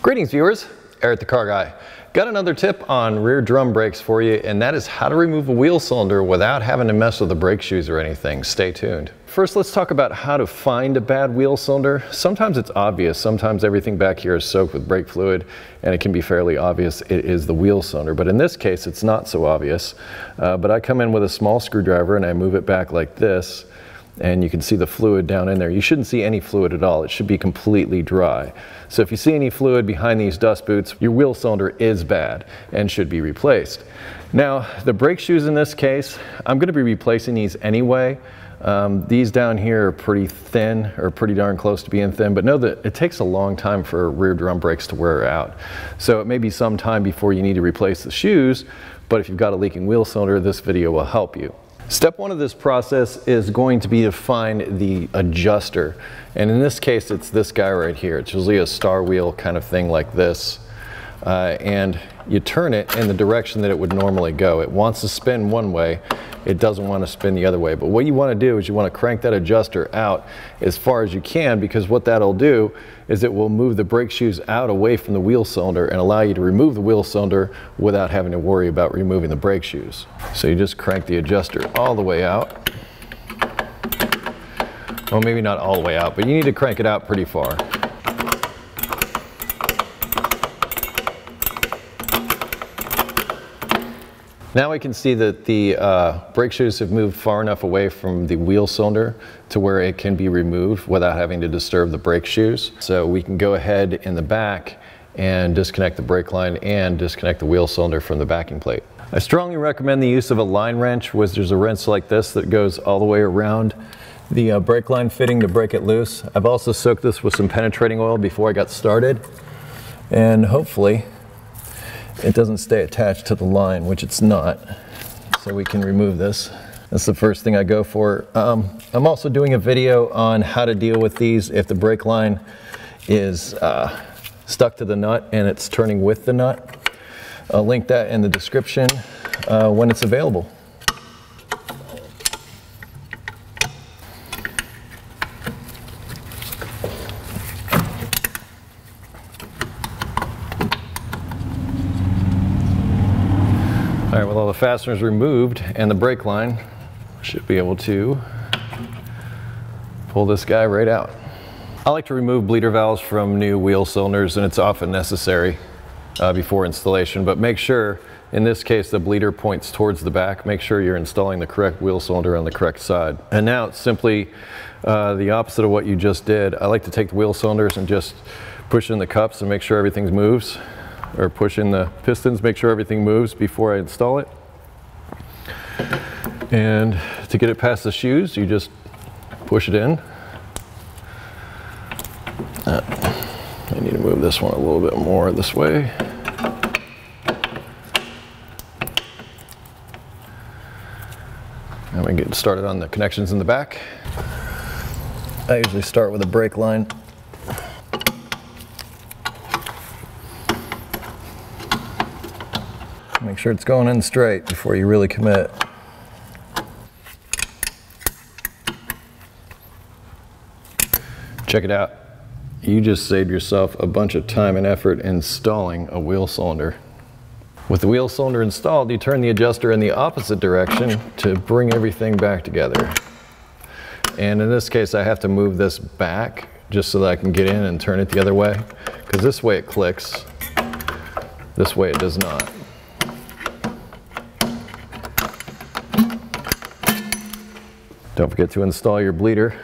Greetings viewers, Eric the Car Guy. Got another tip on rear drum brakes for you, and that is how to remove a wheel cylinder without having to mess with the brake shoes or anything. Stay tuned. First, let's talk about how to find a bad wheel cylinder. Sometimes it's obvious. Sometimes everything back here is soaked with brake fluid and it can be fairly obvious it is the wheel cylinder. But in this case, it's not so obvious. But I come in with a small screwdriver and I move it back like this, and you can see the fluid down in there. You shouldn't see any fluid at all. It should be completely dry. So if you see any fluid behind these dust boots, your wheel cylinder is bad and should be replaced. Now, the brake shoes in this case, I'm gonna be replacing these anyway. These down here are pretty thin, or pretty darn close to being thin, but know that it takes a long time for rear drum brakes to wear out. So it may be some time before you need to replace the shoes, but if you've got a leaking wheel cylinder, this video will help you. Step one of this process is going to be to find the adjuster. And in this case, it's this guy right here. It's usually a star wheel kind of thing like this. And you turn it in the direction that it would normally go. It wants to spin one way. It doesn't want to spin the other way. But what you want to do is you want to crank that adjuster out as far as you can, because what that'll do is it will move the brake shoes out away from the wheel cylinder and allow you to remove the wheel cylinder without having to worry about removing the brake shoes. So you just crank the adjuster all the way out. Well, maybe not all the way out, but you need to crank it out pretty far. Now we can see that the brake shoes have moved far enough away from the wheel cylinder to where it can be removed without having to disturb the brake shoes. So we can go ahead in the back and disconnect the brake line and disconnect the wheel cylinder from the backing plate. I strongly recommend the use of a line wrench, which there's a wrench like this that goes all the way around the brake line fitting to break it loose. I've also soaked this with some penetrating oil before I got started, and hopefully it doesn't stay attached to the line, which it's not. So we can remove this. That's the first thing I go for. I'm also doing a video on how to deal with these if the brake line is stuck to the nut and it's turning with the nut. I'll link that in the description when it's available. All right, with all the fasteners removed and the brake line, should be able to pull this guy right out. I like to remove bleeder valves from new wheel cylinders, and it's often necessary before installation, but make sure, in this case, the bleeder points towards the back. Make sure you're installing the correct wheel cylinder on the correct side. And now it's simply the opposite of what you just did. I like to take the wheel cylinders and just push in the cups and make sure everything moves, or push in the pistons, make sure everything moves before I install it. And to get it past the shoes, you just push it in. I need to move this one a little bit more this way. And we can get started on the connections in the back. I usually start with a brake line. Make sure it's going in straight before you really commit. Check it out. You just saved yourself a bunch of time and effort installing a wheel cylinder. With the wheel cylinder installed, you turn the adjuster in the opposite direction to bring everything back together. And in this case, I have to move this back just so that I can get in and turn it the other way, because this way it clicks, this way it does not. Don't forget to install your bleeder.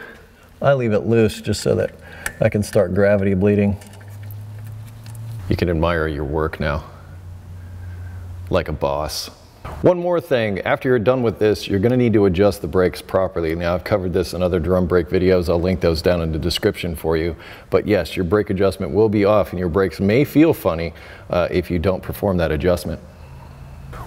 I leave it loose just so that I can start gravity bleeding. You can admire your work now, like a boss. One more thing, after you're done with this, you're gonna need to adjust the brakes properly. Now, I've covered this in other drum brake videos. I'll link those down in the description for you. But yes, your brake adjustment will be off and your brakes may feel funny if you don't perform that adjustment.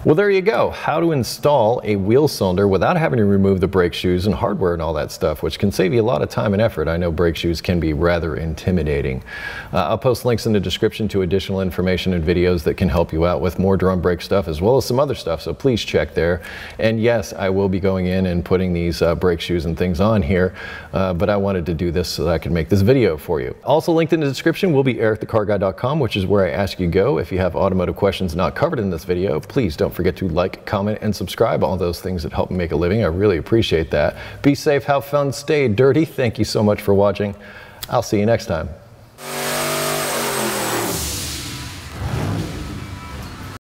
Well, there you go. How to install a wheel cylinder without having to remove the brake shoes and hardware and all that stuff, which can save you a lot of time and effort. I know brake shoes can be rather intimidating. I'll post links in the description to additional information and videos that can help you out with more drum brake stuff as well as some other stuff, so please check there. And yes, I will be going in and putting these brake shoes and things on here, but I wanted to do this so that I could make this video for you. Also linked in the description will be EricTheCarGuy.com, which is where I ask you go. If you have automotive questions not covered in this video, please don't forget to like, comment, and subscribe. All those things that help me make a living. I really appreciate that. Be safe, have fun, stay dirty. Thank you so much for watching. I'll see you next time.